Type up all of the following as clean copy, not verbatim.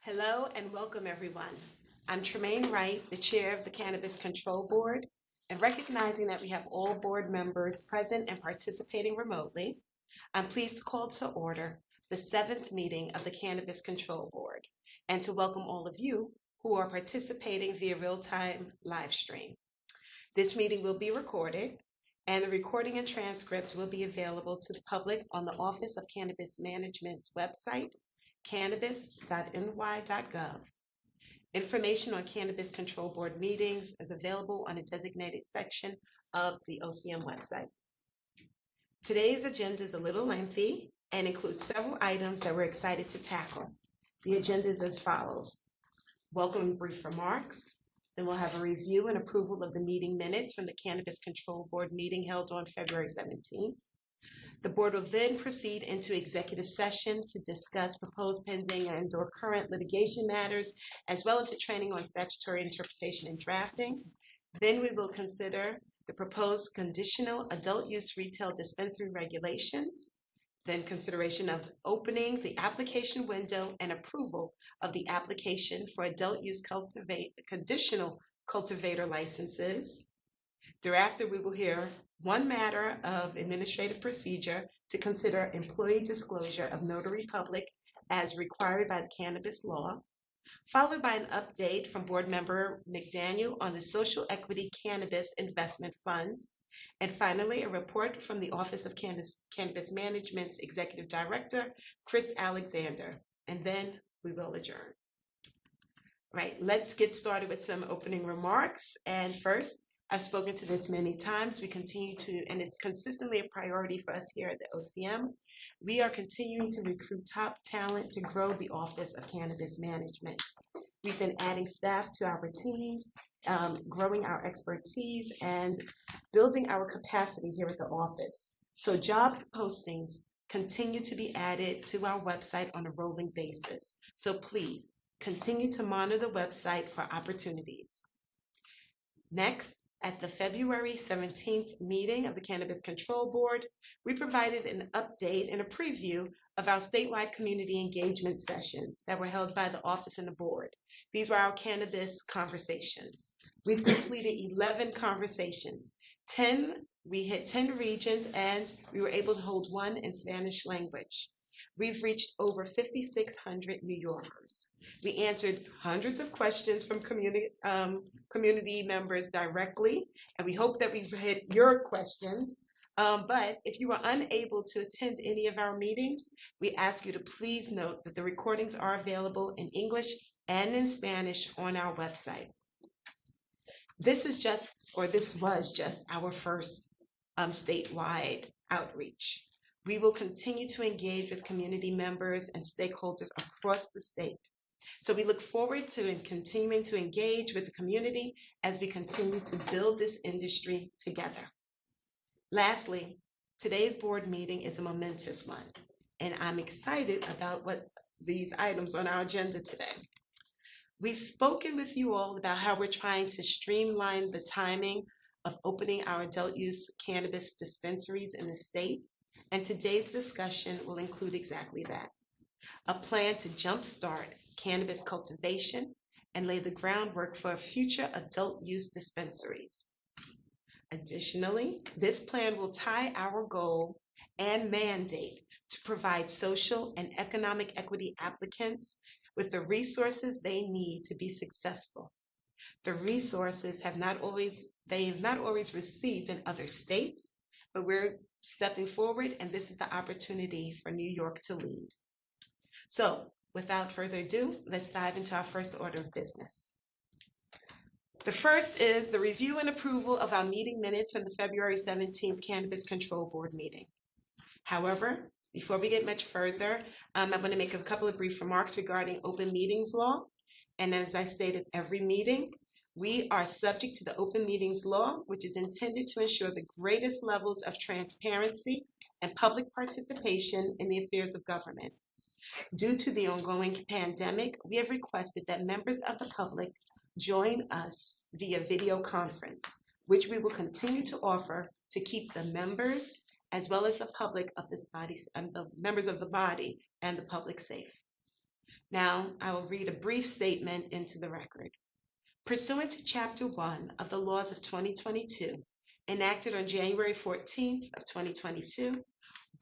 Hello and welcome everyone. I'm Tremaine Wright, the chair of the Cannabis Control Board, and recognizing that we have all board members present and participating remotely, I'm pleased to call to order the seventh meeting of the Cannabis Control Board and to welcome all of you who are participating via real-time live stream. This meeting will be recorded, and the recording and transcript will be available to the public on the Office of Cannabis Management's website, cannabis.ny.gov. Information on Cannabis Control Board meetings is available on a designated section of the OCM website. Today's agenda is a little lengthy and includes several items that we're excited to tackle. The agenda is as follows: welcome brief remarks, then we'll have a review and approval of the meeting minutes from the Cannabis Control Board meeting held on February 17th. The board will then proceed into executive session to discuss proposed pending and/or current litigation matters, as well as the training on statutory interpretation and drafting. Then we will consider the proposed conditional adult use retail dispensary regulations, then consideration of opening the application window and approval of the application for adult use conditional cultivator licenses. Thereafter, we will hear one matter of administrative procedure to consider employee disclosure of notary public as required by the cannabis law, followed by an update from board member McDaniel on the Social Equity Cannabis Investment Fund, and finally, a report from the Office of Cannabis Management's Executive Director, Chris Alexander, and then we will adjourn. Right, let's get started with some opening remarks. And first, I've spoken to this many times. We continue to, and it's consistently a priority for us here at the OCM. We are continuing to recruit top talent to grow the Office of Cannabis Management. We've been adding staff to our teams, growing our expertise, and building our capacity here at the office. So job postings continue to be added to our website on a rolling basis. So please continue to monitor the website for opportunities. Next, at the February 17th meeting of the Cannabis Control Board, we provided an update and a preview of our statewide community engagement sessions that were held by the office and the board. These were our cannabis conversations. We've completed 11 conversations. We hit 10 regions, and we were able to hold one in Spanish language. We've reached over 5,600 New Yorkers. We answered hundreds of questions from community members directly, and we hope that we've hit your questions. But if you were unable to attend any of our meetings, we ask you to please note that the recordings are available in English and in Spanish on our website. This was just our first statewide outreach. We will continue to engage with community members and stakeholders across the state. So we look forward to continuing to engage with the community as we continue to build this industry together. Lastly, today's board meeting is a momentous one, and I'm excited about what these items on our agenda today. We've spoken with you all about how we're trying to streamline the timing of opening our adult use cannabis dispensaries in the state. And today's discussion will include exactly that: a plan to jumpstart cannabis cultivation and lay the groundwork for future adult use dispensaries. Additionally, this plan will tie our goal and mandate to provide social and economic equity applicants with the resources they need to be successful. The resources they have not always received in other states, but we're stepping forward, and this is the opportunity for New York to lead. So without further ado, let's dive into our first order of business. The first is the review and approval of our meeting minutes from the February 17th Cannabis Control Board meeting. However, before we get much further, I'm going to make a couple of brief remarks regarding open meetings law. And as I stated every meeting, we are subject to the open meetings law, which is intended to ensure the greatest levels of transparency and public participation in the affairs of government. Due to the ongoing pandemic, we have requested that members of the public join us via video conference, which we will continue to offer to keep the members as well as the public of this body and the members of the body and the public safe. Now, I will read a brief statement into the record. Pursuant to Chapter 1 of the laws of 2022, enacted on January 14th of 2022,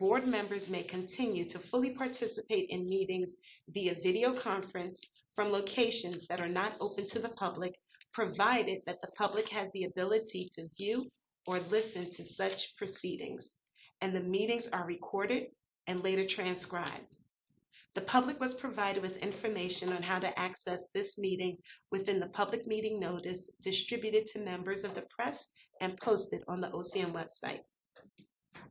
board members may continue to fully participate in meetings via video conference from locations that are not open to the public, provided that the public has the ability to view or listen to such proceedings, and the meetings are recorded and later transcribed. The public was provided with information on how to access this meeting within the public meeting notice distributed to members of the press and posted on the OCM website.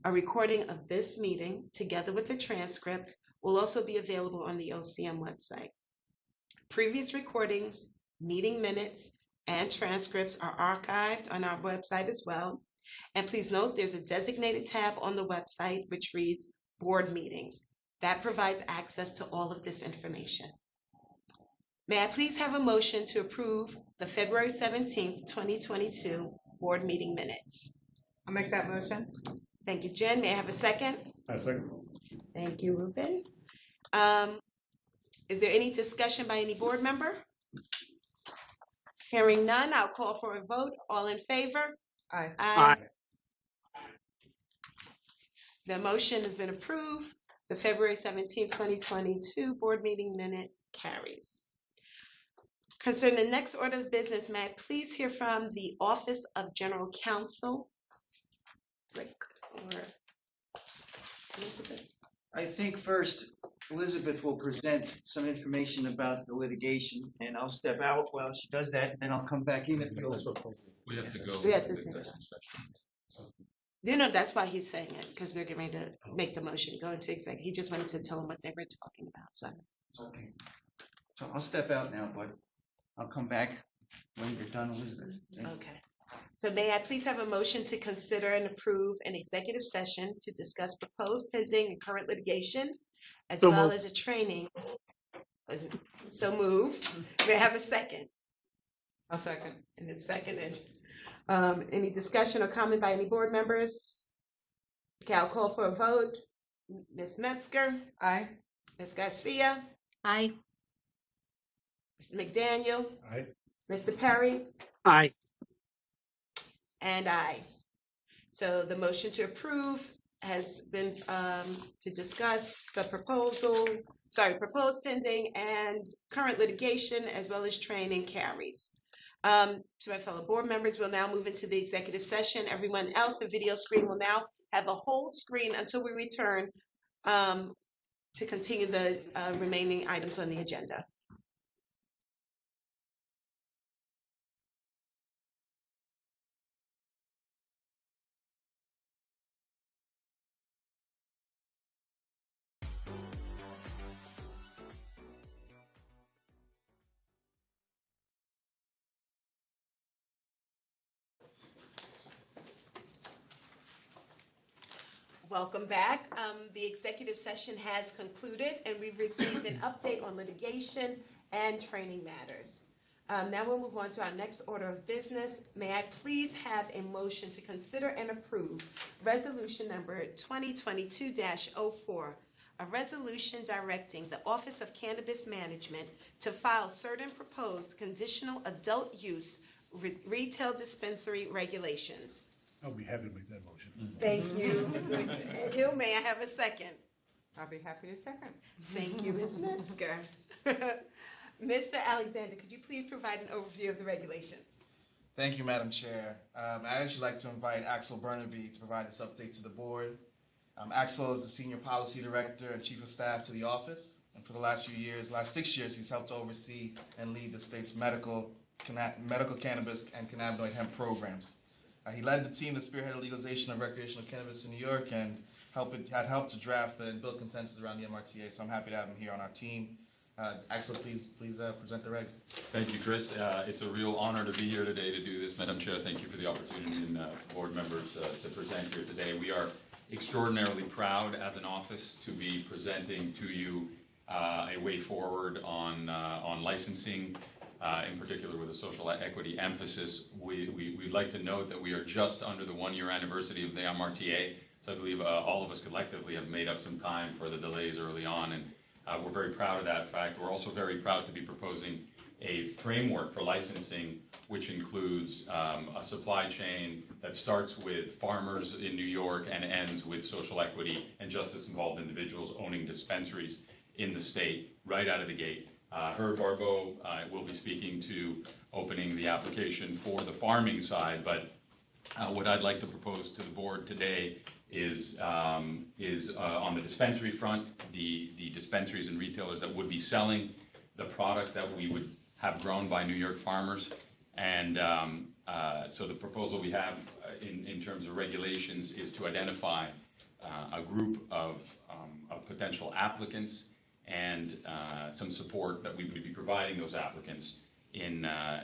A recording of this meeting, together with the transcript, will also be available on the OCM website. Previous recordings, meeting minutes, and transcripts are archived on our website as well. And please note there's a designated tab on the website which reads Board Meetings. That provides access to all of this information. May I please have a motion to approve the February 17th, 2022 board meeting minutes? I'll make that motion. Thank you, Jen. May I have a second? I second. Thank you, Ruben. Is there any discussion by any board member? Hearing none, I'll call for a vote. All in favor? Aye. Aye. The motion has been approved. The February 17, 2022 board meeting minute carries. Concerning the next order of business, may I please hear from the Office of General Counsel? Rick or Elizabeth? I think first Elizabeth will present some information about the litigation, and I'll step out while she does that, and then I'll come back in. We have to go. We have to to take the it. executive session. You know, that's why he's saying it, because we're getting ready to make the motion, go into exec. He just wanted to tell them what they were talking about, so. Okay. So I'll step out now, but I'll come back when you're done, Elizabeth. Okay. So may I please have a motion to consider and approve an executive session to discuss proposed pending and current litigation, as well as a training. So moved. May I have a second? I'll second. And then seconded. Any discussion or comment by any board members? Okay, I'll call for a vote. Ms. Metzger, Aye. Ms. Garcia, Aye. Mr. McDaniel, Aye. Mr. Perry, Aye. and I. So the motion to approve has been to discuss the proposed pending and current litigation as well as training carries. To my fellow board members, we'll now move into the executive session. Everyone else, the video screen will now have a hold screen until we return to continue the remaining items on the agenda. Welcome back. The executive session has concluded and we've received an update on litigation and training matters. Now we'll move on to our next order of business. May I please have a motion to consider and approve resolution number 2022-04, a resolution directing the Office of Cannabis Management to file certain proposed conditional adult use retail dispensary regulations. I'll be happy to make that motion. Thank you. Hill, may I have a second? I'll be happy to second. Thank you, Ms. Metzger. Mr. Alexander, could you please provide an overview of the regulations? Thank you, Madam Chair. I'd actually like to invite Axel Burnaby to provide this update to the board. Axel is the Senior Policy Director and Chief of Staff to the office. And for the last 6 years, he's helped to oversee and lead the state's medical cannabis and cannabinoid hemp programs. He led the team that spearheaded legalization of recreational cannabis in New York and had helped to draft and build consensus around the MRTA, so I'm happy to have him here on our team. Axel, please present the regs. Thank you, Chris. It's a real honor to be here today to do this. Madam Chair, thank you for the opportunity and board members to present here today. We are extraordinarily proud as an office to be presenting to you a way forward on licensing, in particular with a social equity emphasis. We'd like to note that we are just under the 1-year anniversary of the MRTA, so I believe all of us collectively have made up some time for the delays early on, and We're very proud of that fact. We're also very proud to be proposing a framework for licensing, which includes a supply chain that starts with farmers in New York and ends with social equity and justice-involved individuals owning dispensaries in the state right out of the gate. Herb Barbeau will be speaking to opening the application for the farming side, but what I'd like to propose to the board today is on the dispensary front, the dispensaries and retailers that would be selling the product that we would have grown by New York farmers. And so the proposal we have in terms of regulations is to identify a group of potential applicants and some support that we would be providing those applicants in a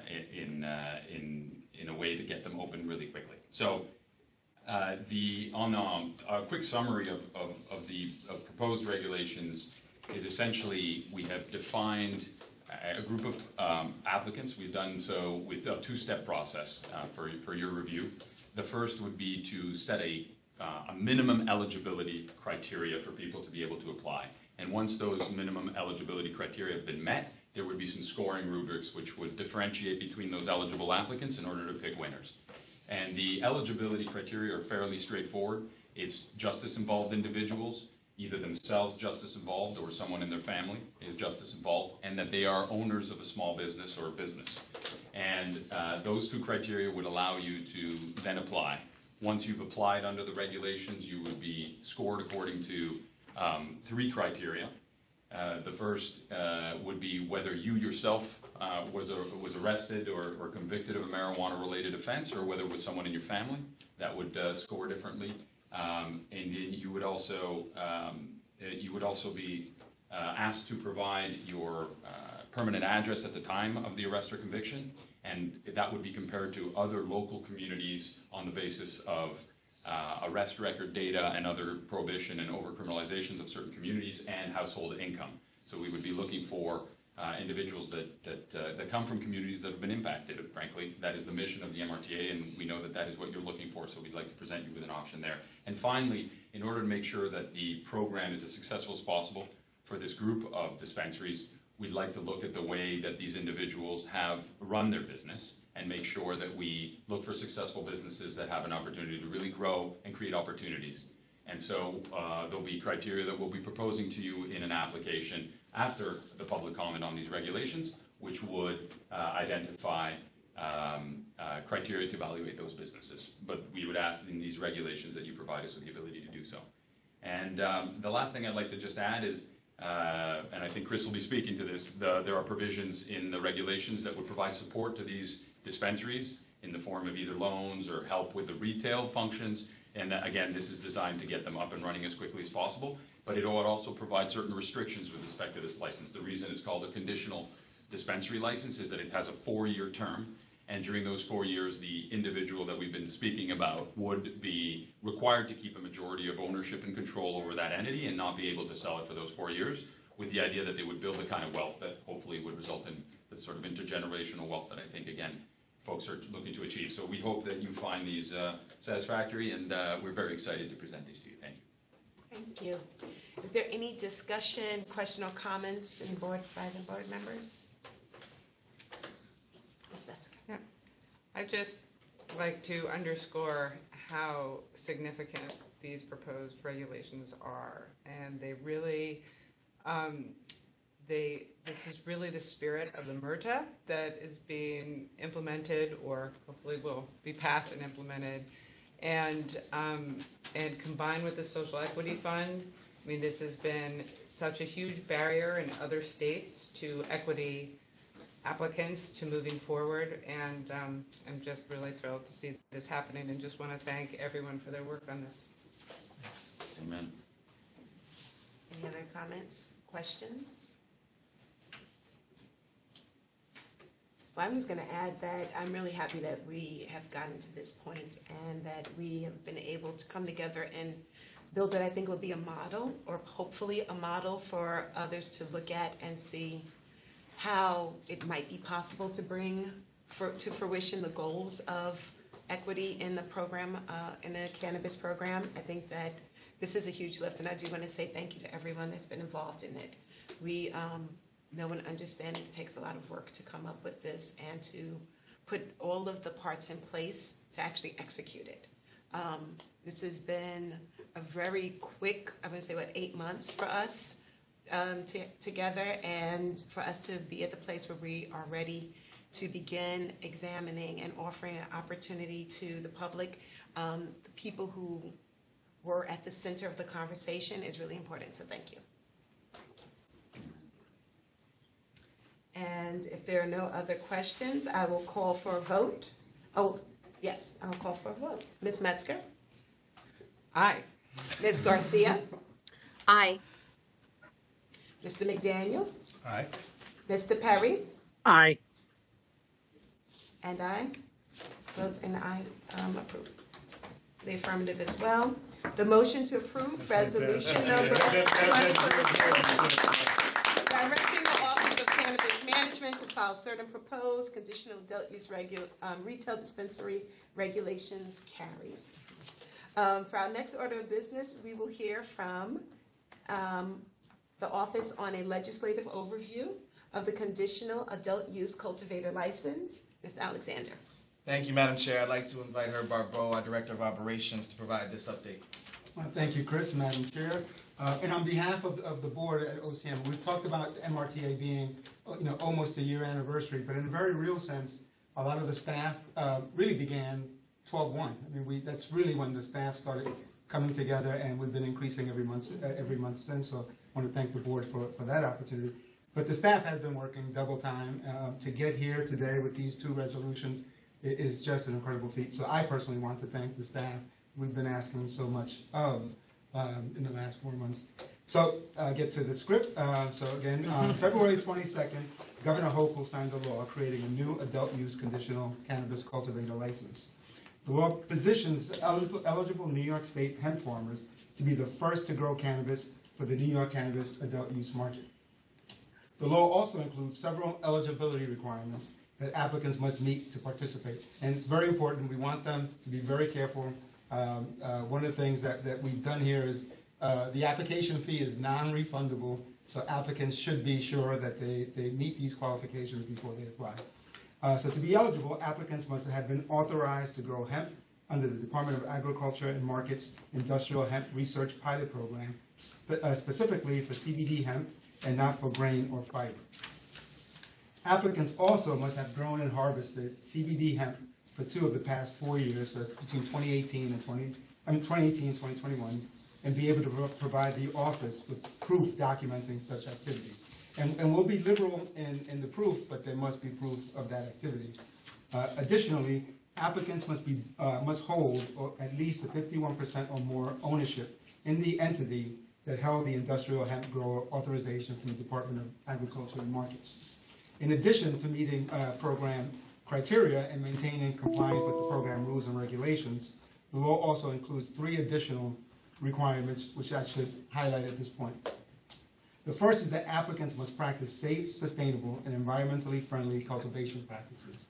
way to get them open really quickly. So a quick summary of the proposed regulations is essentially we have defined a group of applicants. We've done so with a two-step process for your review. The first would be to set a minimum eligibility criteria for people to be able to apply. And once those minimum eligibility criteria have been met, there would be some scoring rubrics which would differentiate between those eligible applicants in order to pick winners. And the eligibility criteria are fairly straightforward. It's justice-involved individuals, either themselves justice-involved or someone in their family is justice-involved, and that they are owners of a small business or a business. And those two criteria would allow you to then apply. Once you've applied under the regulations, you would be scored according to three criteria. The first would be whether you yourself was arrested or convicted of a marijuana-related offense, or whether it was someone in your family. That would score differently. And then you would also be asked to provide your permanent address at the time of the arrest or conviction, and that would be compared to other local communities on the basis of arrest record data and other prohibition and overcriminalizations of certain communities and household income. So we would be looking for individuals that come from communities that have been impacted. Frankly, that is the mission of the MRTA, and we know that that is what you're looking for, so we'd like to present you with an option there. And finally, in order to make sure that the program is as successful as possible for this group of dispensaries, we'd like to look at the way that these individuals have run their business and make sure that we look for successful businesses that have an opportunity to really grow and create opportunities. And so there'll be criteria that we'll be proposing to you in an application after the public comment on these regulations, which would identify criteria to evaluate those businesses. But we would ask in these regulations that you provide us with the ability to do so. And the last thing I'd like to just add is, and I think Chris will be speaking to this, there are provisions in the regulations that would provide support to these dispensaries in the form of either loans or help with the retail functions. And again, this is designed to get them up and running as quickly as possible, but it would also provide certain restrictions with respect to this license. The reason it's called a conditional dispensary license is that it has a 4-year term, and during those 4 years, the individual that we've been speaking about would be required to keep a majority of ownership and control over that entity and not be able to sell it for those 4 years, with the idea that they would build the kind of wealth that hopefully would result in the sort of intergenerational wealth that I think, again, folks are looking to achieve. So we hope that you find these satisfactory, and we're very excited to present these to you. Thank you. Thank you. Is there any discussion, question, or comments by the board members? Ms. Metzger. Yeah. I'd just like to underscore how significant these proposed regulations are, and they really, this is really the spirit of the MRTA that is being implemented, or hopefully will be passed and implemented, and combined with the Social Equity Fund. I mean, this has been such a huge barrier in other states to equity applicants to moving forward, and I'm just really thrilled to see this happening, and just want to thank everyone for their work on this. Amen. Any other comments, questions? Well, I'm just going to add that I'm really happy that we have gotten to this point and that we have been able to come together and build what I think will be a model, or hopefully a model for others to look at and see how it might be possible to bring to fruition the goals of equity in the program, in the cannabis program. I think that this is a huge lift, and I do want to say thank you to everyone that's been involved in it. We know and understand it takes a lot of work to come up with this and to put all of the parts in place to actually execute it. This has been a very quick, I'm going to say, 8 months for us together, and for us to be at the place where we are ready to begin examining and offering an opportunity to the public. The people who were at the center of the conversation is really important, so thank you. And if there are no other questions, I will call for a vote. Oh, yes, I'll call for a vote. Ms. Metzger? Aye. Ms. Garcia? Aye. Mr. McDaniel? Aye. Mr. Perry? Aye. And I vote, and I approve. The affirmative as well. The motion to approve resolution number 2022, directing the Office of Cannabis Management to file certain proposed conditional adult use retail dispensary regulations carries. For our next order of business, we will hear from the office on a legislative overview of the conditional adult use cultivator license. Mr. Alexander. Thank you, Madam Chair. I'd like to invite Herb Barbeau, our Director of Operations, to provide this update. Well, thank you, Chris, Madam Chair. And on behalf of the board at OCM, we've talked about MRTA being, almost a year anniversary, but in a very real sense, a lot of the staff really began 12/1. I mean, that's really when the staff started coming together, and we've been increasing every month since. So I want to thank the board for that opportunity. But the staff has been working double time to get here today with these two resolutions. It is just an incredible feat. So I personally want to thank the staff. We've been asking so much of in the last 4 months. So get to the script. So again, on February 22nd, Governor Hochul signed a law creating a new adult use conditional cannabis cultivator license. The law positions eligible New York State hemp farmers to be the first to grow cannabis for the New York cannabis adult use market. The law also includes several eligibility requirements that applicants must meet to participate. And it's very important. We want them to be very careful. One of the things that we've done here is the application fee is non-refundable, so applicants should be sure that they meet these qualifications before they apply. So to be eligible, applicants must have been authorized to grow hemp under the Department of Agriculture and Markets Industrial Hemp Research Pilot Program, specifically for CBD hemp and not for grain or fiber. Applicants also must have grown and harvested CBD hemp for 2 of the past 4 years, so that's between 2018 and 2021, and be able to provide the office with proof documenting such activities. And we'll be liberal in the proof, but there must be proof of that activity. Additionally, applicants must hold at least a 51% or more ownership in the entity that held the industrial hemp grower authorization from the Department of Agriculture and Markets. In addition to meeting program criteria and maintaining compliance with the program rules and regulations, the law also includes 3 additional requirements, which I should highlight at this point. The first is that applicants must practice safe, sustainable, and environmentally friendly cultivation practices.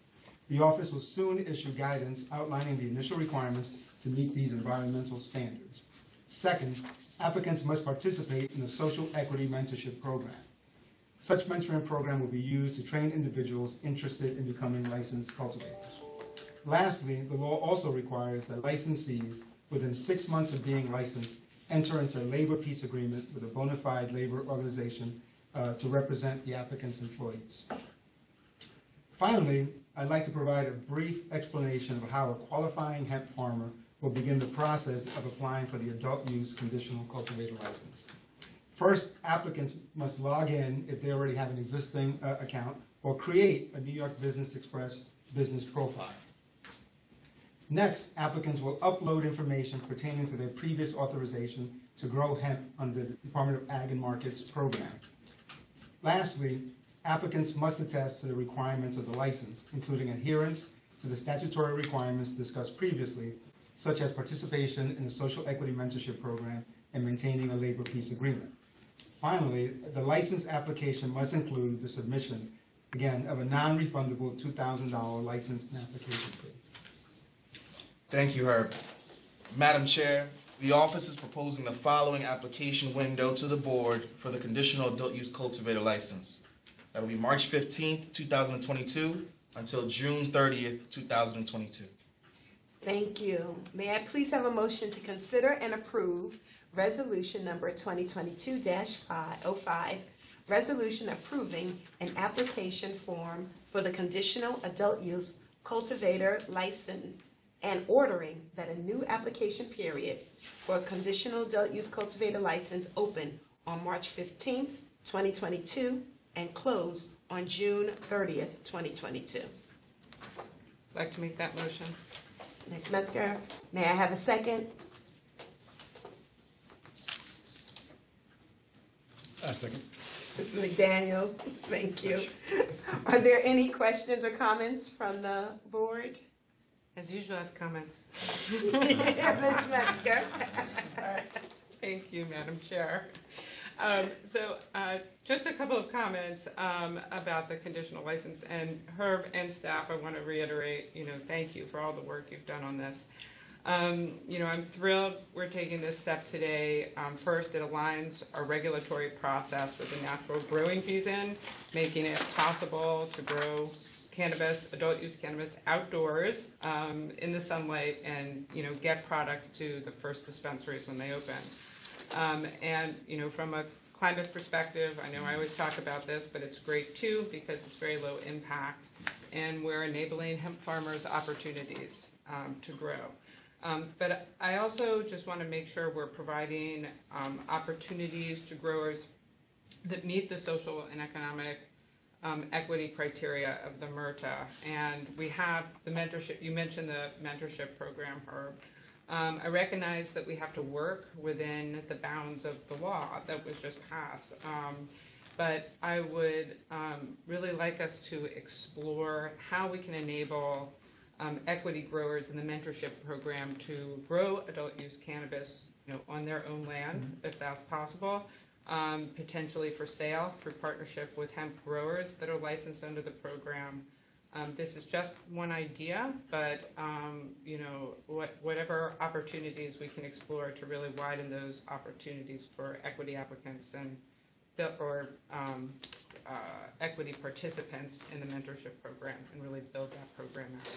The office will soon issue guidance outlining the initial requirements to meet these environmental standards. Second, applicants must participate in a social equity mentorship program. Such mentoring program will be used to train individuals interested in becoming licensed cultivators. Lastly, the law also requires that licensees, within 6 months of being licensed, enter into a labor peace agreement with a bona fide labor organization to represent the applicant's employees. Finally, I'd like to provide a brief explanation of how a qualifying hemp farmer will begin the process of applying for the adult use conditional cultivator license. First, applicants must log in if they already have an existing account, or create a New York Business Express business profile. Next, applicants will upload information pertaining to their previous authorization to grow hemp under the Department of Ag and Markets program. Lastly, applicants must attest to the requirements of the license, including adherence to the statutory requirements discussed previously, such as participation in a social equity mentorship program and maintaining a labor peace agreement. Finally, the license application must include the submission, again, of a non-refundable $2,000 license and application fee. Thank you, Herb. Madam Chair, The office is proposing the following application window to the board for the conditional adult use cultivator license. That will be March 15th, 2022 until June 30th, 2022. Thank you. May I please have a motion to consider and approve resolution number 2022-05, resolution approving an application form for the conditional adult use cultivator license and ordering that a new application period for a conditional adult use cultivator license open on March 15th, 2022 and close on June 30th, 2022. I'd like to make that motion. Ms. Metzger, may I have a second? I second. Mr. McDaniel, thank you. Are there any questions or comments from the board? As usual, I have comments. Ms. Metzger. Thank you, Madam Chair. Just a couple of comments about the conditional license. And Herb and staff, I want to reiterate, thank you for all the work you've done on this. I'm thrilled we're taking this step today. First, it aligns our regulatory process with the natural growing season, making it possible to grow cannabis, adult use cannabis outdoors in the sunlight and, get products to the first dispensaries when they open. From a climate perspective, I know I always talk about this, but it's great too because it's very low impact and we're enabling hemp farmers opportunities to grow. But I also just want to make sure we're providing opportunities to growers that meet the social and economic equity criteria of the MRTA. And we have the mentorship, you mentioned the mentorship program, Herb. I recognize that we have to work within the bounds of the law that was just passed. But I would really like us to explore how we can enable equity growers in the mentorship program to grow adult use cannabis on their own land, if that's possible, potentially for sale through partnership with hemp growers that are licensed under the program. This is just one idea, but whatever opportunities we can explore to really widen those opportunities for equity applicants and equity participants in the mentorship program and really build that program out.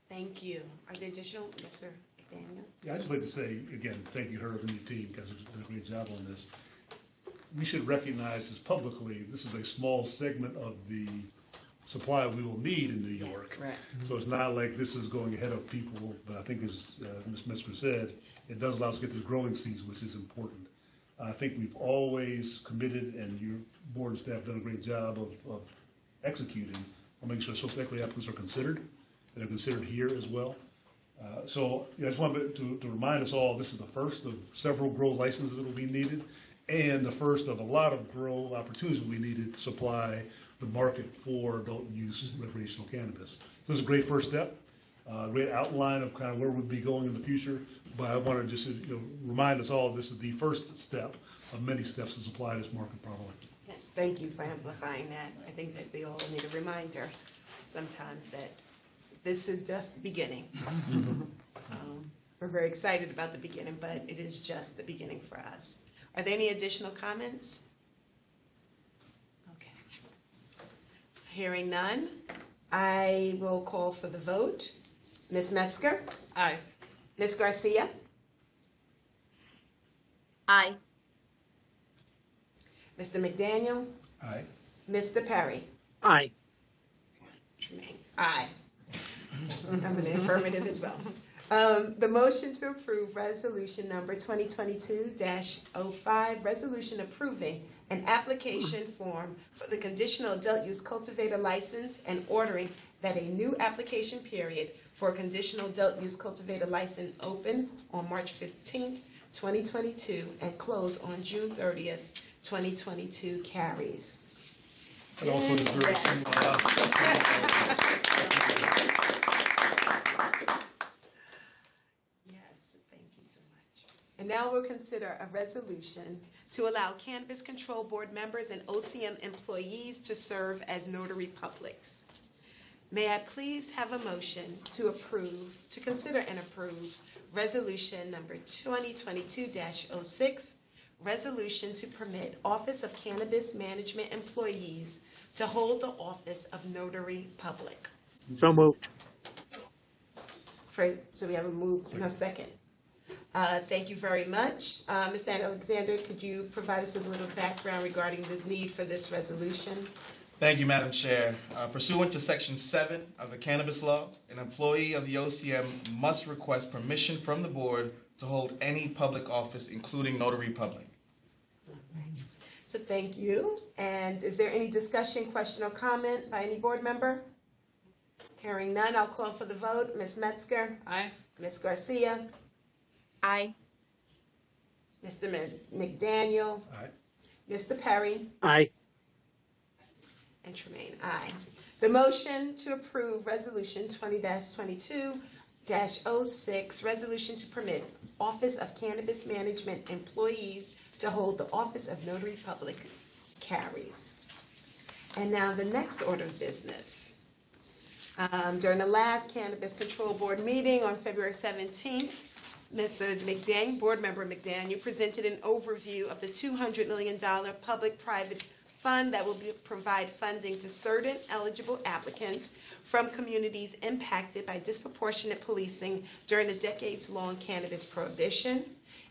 Thank you. Are there additional, Mr. McDaniel? Yeah, I'd just like to say, again, thank you, Herb, and your team, because you've done a great job on this. We should recognize this publicly, this is a small segment of the supply we will need in New York. Right. So it's not like this is going ahead of people, but I think as Ms. Metzger said, it does allow us to get to the growing season, which is important. I think we've always committed, and your board and staff have done a great job of executing on making sure social equity applicants are considered, and are considered here as well. I just wanted to remind us all, this is the first of several grow licenses that will be needed, and the first of a lot of grow opportunities will be needed to supply the market for adult use recreational cannabis. So this is a great first step, a great outline of kind of where we'll be going in the future, but I want to just remind us all this is the first step of many steps to supply this market properly. Yes, thank you for amplifying that. I think that we all need a reminder sometimes that this is just the beginning. We're very excited about the beginning, but it is just the beginning for us. Are there any additional comments? Okay. Hearing none, I will call for the vote. Ms. Metzger? Aye. Ms. Garcia? Aye. Mr. McDaniel? Aye. Mr. Perry? Aye. Aye. I'm an affirmative as well. The motion to approve resolution number 2022-05, resolution approving an application form for the conditional adult use cultivator license and ordering that a new application period for a conditional adult use cultivator license open on March 15th, 2022 and close on June 30th, 2022 carries. And also deserves Yes, thank you so much. And now we'll consider a resolution to allow Cannabis Control Board members and OCM employees to serve as notary publics. May I please have a motion to consider and approve resolution number 2022-06, resolution to permit Office of Cannabis Management employees to hold the office of notary public. So moved. So we have a move and a second. Thank you very much. Ms. Alexander, could you provide us with a little background regarding the need for this resolution? Thank you, Madam Chair. Pursuant to Section 7 of the Cannabis Law, an employee of the OCM must request permission from the board to hold any public office, including notary public. So thank you. And is there any discussion, question, or comment by any board member? Hearing none, I'll call for the vote. Ms. Metzger, Aye. Ms. Garcia, Aye. Mr. McDaniel, Aye. Mr. Perry, Aye. and Tremaine, aye. The motion to approve Resolution 20-22-06, resolution to permit Office of Cannabis Management employees to hold the office of notary public carries. And now the next order of business. During the last Cannabis Control Board meeting on February 17th, Mr. McDaniel, Board Member McDaniel, presented an overview of the $200 million public-private fund that will provide funding to certain eligible applicants from communities impacted by disproportionate policing during the decades-long cannabis prohibition.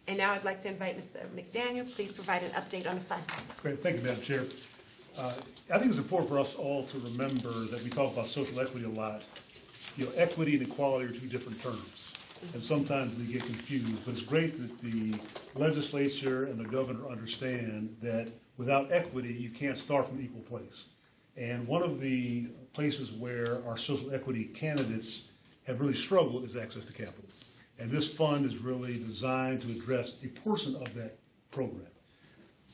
And now I'd like to invite Mr. McDaniel, please provide an update on the fund. Great, thank you, Madam Chair. I think it's important for us all to remember that we talk about social equity a lot. You know, equity and equality are two different terms, and sometimes they get confused, but it's great that the legislature and the governor understand that without equity, you can't start from an equal place. And one of the places where our social equity candidates have really struggled is access to capital. And this fund is really designed to address a portion of that program.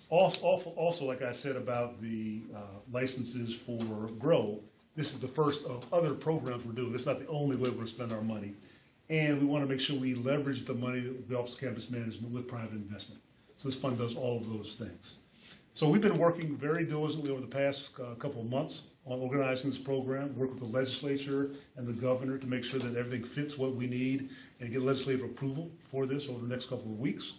Also, like I said about the licenses for grow, this is the first of other programs we're doing. It's not the only way we're going to spend our money. And we want to make sure we leverage the money of the Office of Cannabis Management with private investment. So this fund does all of those things. So we've been working very diligently over the past couple of months on organizing this program, work with the legislature and the governor to make sure that everything fits what we need and get legislative approval for this over the next couple of weeks.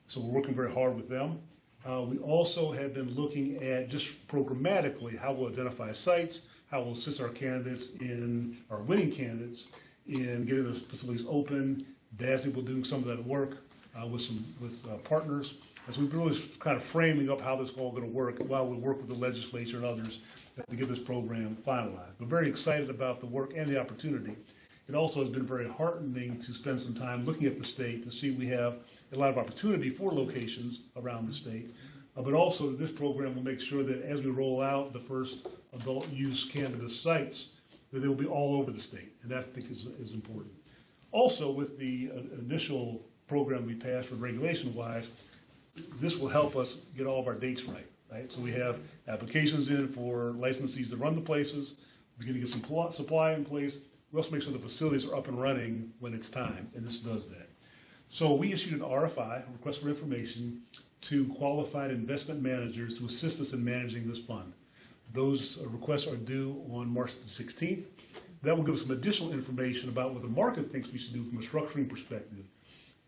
So we're working very hard with them. We also have been looking at just programmatically how we'll identify sites, how we'll assist our candidates our winning candidates in getting those facilities open. DASNY will do some of that work with partners. And so we've been really kind of framing up how this is all going to work while we work with the legislature and others to get this program finalized. We're very excited about the work and the opportunity. It also has been very heartening to spend some time looking at the state to see we have a lot of opportunity for locations around the state. But also this program will make sure that as we roll out the first adult use cannabis sites, that they will be all over the state. And that I think is important. Also with the initial program we passed for regulation-wise, this will help us get all of our dates right? So we have applications in for licensees to run the places. We're going to get some supply in place. We also make sure the facilities are up and running when it's time, and this does that. So we issued an RFI, a request for information, to qualified investment managers to assist us in managing this fund. Those requests are due on March the 16th. That will give us some additional information about what the market thinks we should do from a structuring perspective.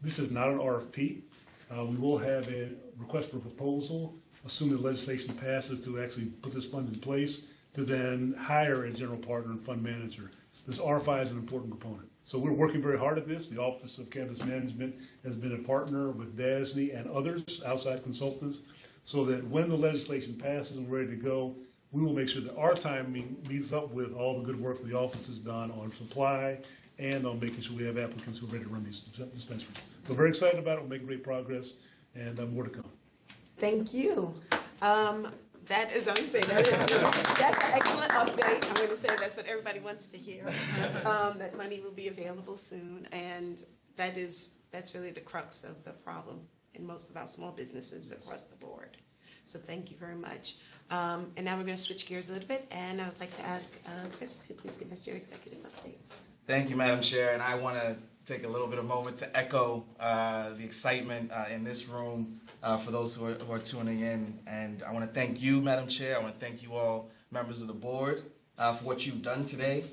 This is not an RFP. We will have a request for proposal, assuming the legislation passes, to actually put this fund in place, to then hire a general partner and fund manager. This RFI is an important component. So we're working very hard at this. The Office of Cannabis Management has been a partner with DASNY and others, outside consultants, so that when the legislation passes and we're ready to go, we will make sure that our timing meets up with all the good work the office has done on supply and on making sure we have applicants who are ready to run these dispensaries. So very excited about it. We're making great progress, and more to come. Thank you. That is, I'm going to say, that's an excellent update. I'm going to say that's what everybody wants to hear. That money will be available soon, and that's really the crux of the problem in most of our small businesses across the board. So thank you very much. And now we're going to switch gears a little bit, and I would like to ask Chris to please give us your executive update. Thank you, Madam Chair, and I want to take a little bit of moment to echo the excitement in this room for those who are tuning in. And I want to thank you, Madam Chair. I want to thank you all, members of the board, for what you've done today.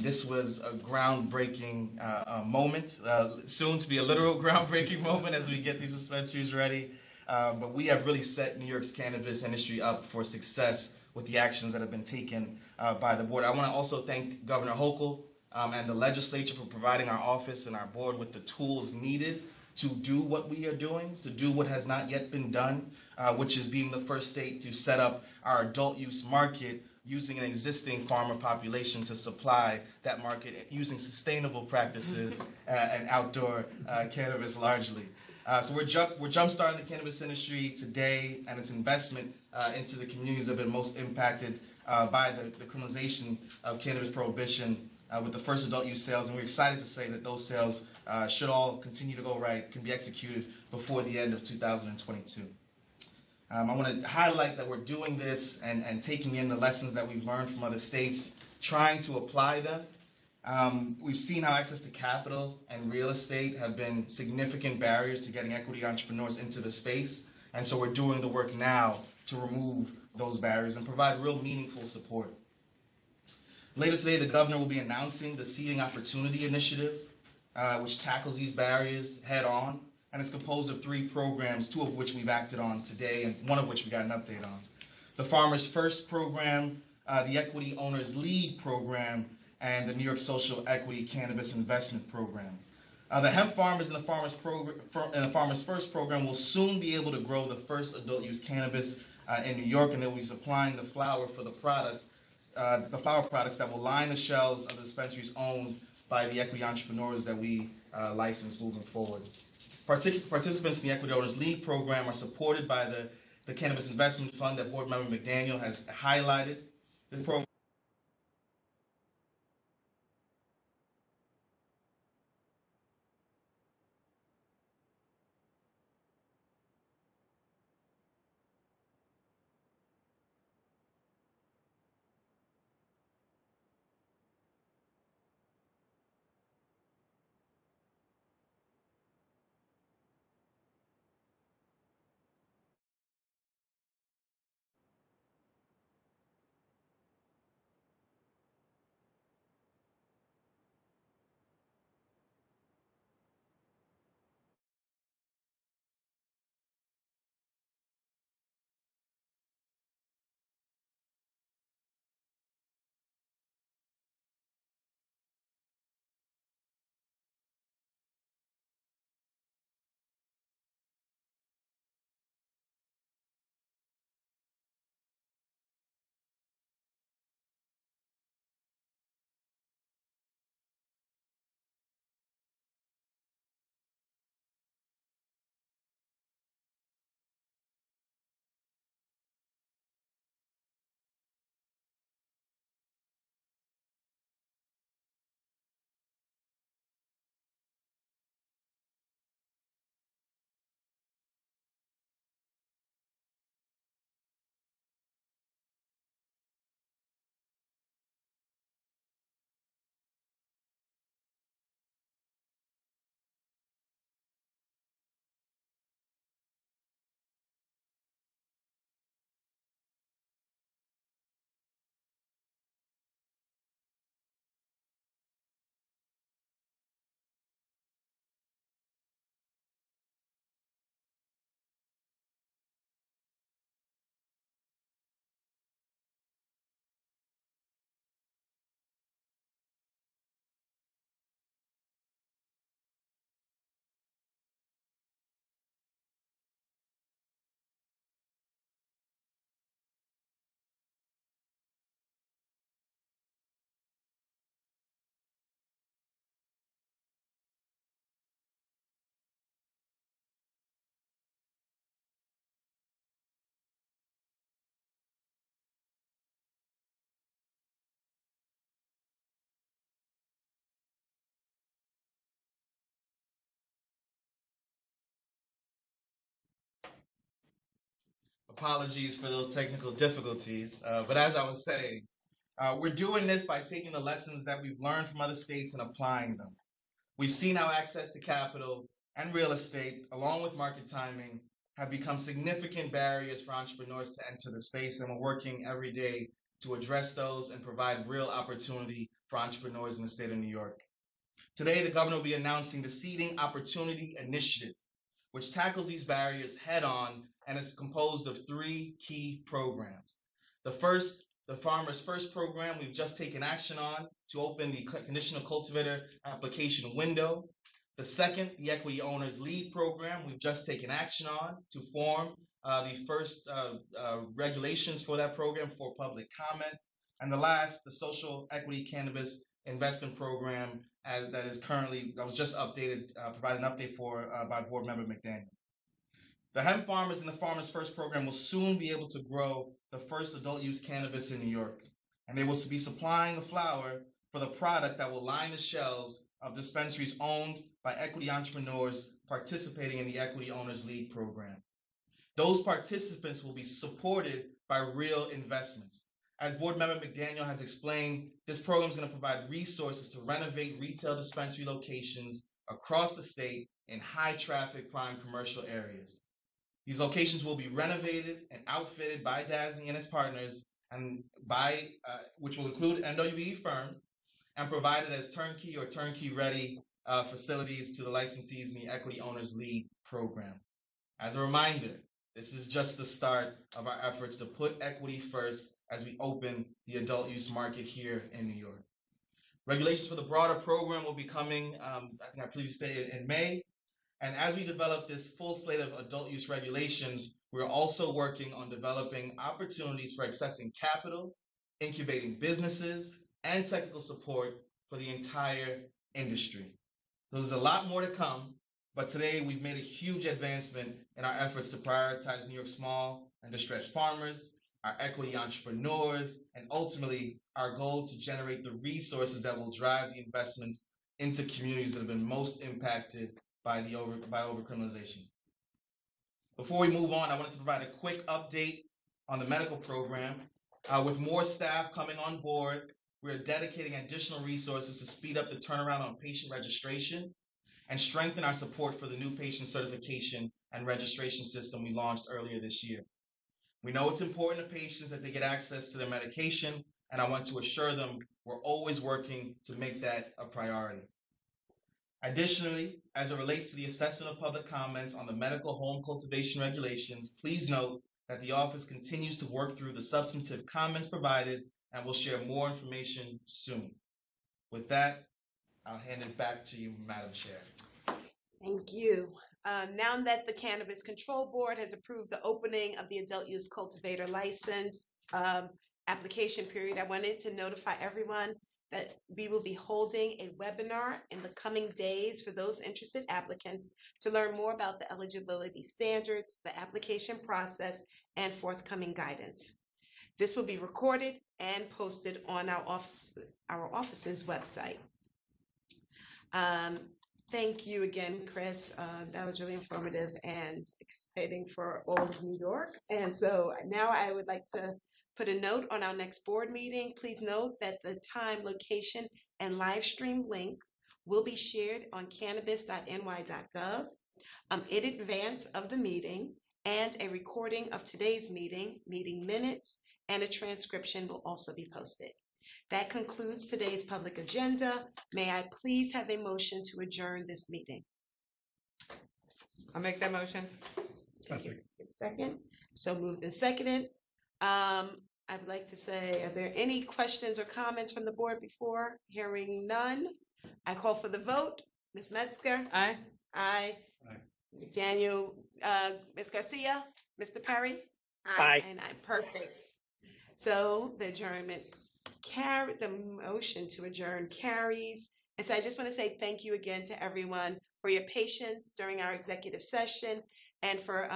This was a groundbreaking moment, soon to be a literal groundbreaking moment as we get these dispensaries ready. But we have really set New York's cannabis industry up for success with the actions that have been taken by the board. I want to also thank Governor Hochul and the legislature for providing our office and our board with the tools needed to do what we are doing, to do what has not yet been done, which is being the first state to set up our adult use market using an existing farmer population to supply that market using sustainable practices and outdoor cannabis largely. So we're jumpstarting the cannabis industry today and its investment into the communities that have been most impacted by the criminalization of cannabis prohibition with the first adult use sales. And we're excited to say that those sales should all continue to go right, can be executed before the end of 2022. I want to highlight that we're doing this and taking in the lessons that we've learned from other states, trying to apply them. We've seen how access to capital and real estate have been significant barriers to getting equity entrepreneurs into the space. And so we're doing the work now to remove those barriers and provide real meaningful support. Later today, the governor will be announcing the Seeding Opportunity Initiative, which tackles these barriers head on. And it's composed of 3 programs, 2 of which we've acted on today, and 1 of which we got an update on. The Farmers First program, the Equity Owners League program, and the New York Social Equity Cannabis Investment Program. The hemp farmers in the Farmers First program will soon be able to grow the first adult use cannabis in New York, and they'll be supplying the flower for the product, the flower products that will line the shelves of the dispensaries owned by the equity entrepreneurs that we license moving forward. Participants in the Equity Owners League program are supported by the Cannabis Investment Fund that Board Member McDaniel has highlighted. This program Apologies for those technical difficulties, but as I was saying, we're doing this by taking the lessons that we've learned from other states and applying them. We've seen how access to capital and real estate, along with market timing, have become significant barriers for entrepreneurs to enter the space, and we're working every day to address those and provide real opportunity for entrepreneurs in the state of New York. Today, the governor will be announcing the Seeding Opportunity Initiative, which tackles these barriers head on and is composed of 3 key programs. The first, the Farmers First program, we've just taken action on to open the Conditional Cultivator application window. The second, the Equity Owners Lead program, we've just taken action on to form the first regulations for that program for public comment. And the last, the Social Equity Cannabis Investment Program that was just updated, provided an update for by Board Member McDaniel. The hemp farmers in the Farmers First program will soon be able to grow the first adult use cannabis in New York, and they will be supplying the flower for the product that will line the shelves of dispensaries owned by equity entrepreneurs participating in the Equity Owners Lead program. Those participants will be supported by real investments. As Board Member McDaniel has explained, this program is going to provide resources to renovate retail dispensary locations across the state in high traffic prime commercial areas. These locations will be renovated and outfitted by Dazzling and its partners, and which will include NWE firms, and provided as turnkey or turnkey ready facilities to the licensees in the Equity Owners Lead program. As a reminder, this is just the start of our efforts to put equity first as we open the adult use market here in New York. Regulations for the broader program will be coming, I think I previously stated, in May. And as we develop this full slate of adult use regulations, we're also working on developing opportunities for accessing capital, incubating businesses, and technical support for the entire industry. So there's a lot more to come, but today we've made a huge advancement in our efforts to prioritize New York's small and distressed farmers, our equity entrepreneurs, and ultimately our goal to generate the resources that will drive the investments into communities that have been most impacted by overcriminalization. Before we move on, I wanted to provide a quick update on the medical program. With more staff coming on board, we're dedicating additional resources to speed up the turnaround on patient registration and strengthen our support for the new patient certification and registration system we launched earlier this year. We know it's important to patients that they get access to their medication, and I want to assure them we're always working to make that a priority. Additionally, as it relates to the assessment of public comments on the medical home cultivation regulations, please note that the office continues to work through the substantive comments provided and will share more information soon. With that, I'll hand it back to you, Madam Chair. Thank you. Now that the Cannabis Control Board has approved the opening of the adult use cultivator license application period, I wanted to notify everyone that we will be holding a webinar in the coming days for those interested applicants to learn more about the eligibility standards, the application process, and forthcoming guidance. This will be recorded and posted on our office's website. Thank you again, Chris. That was really informative and exciting for all of New York. And so now I would like to put a note on our next board meeting. Please note that the time, location, and live stream link will be shared on cannabis.ny.gov in advance of the meeting, and a recording of today's meeting minutes, and a transcription will also be posted. That concludes today's public agenda. May I please have a motion to adjourn this meeting? I'll make that motion. Second. So moved and seconded. I would like to say, are there any questions or comments from the board before? Hearing none, I call for the vote. Ms. Metzger? Aye. Aye. Daniel, Ms. Garcia? Mr. Perry? Aye. And I'm perfect. So the adjournment the motion to adjourn carries. And so I just want to say thank you again to everyone for your patience during our executive session, and for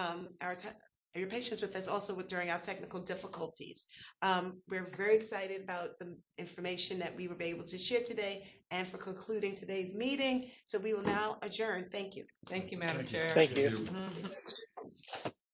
your patience with us also during our technical difficulties. We're very excited about the information that we were able to share today, and for concluding today's meeting. So we will now adjourn. Thank you. Thank you, Madam Chair. Thank you.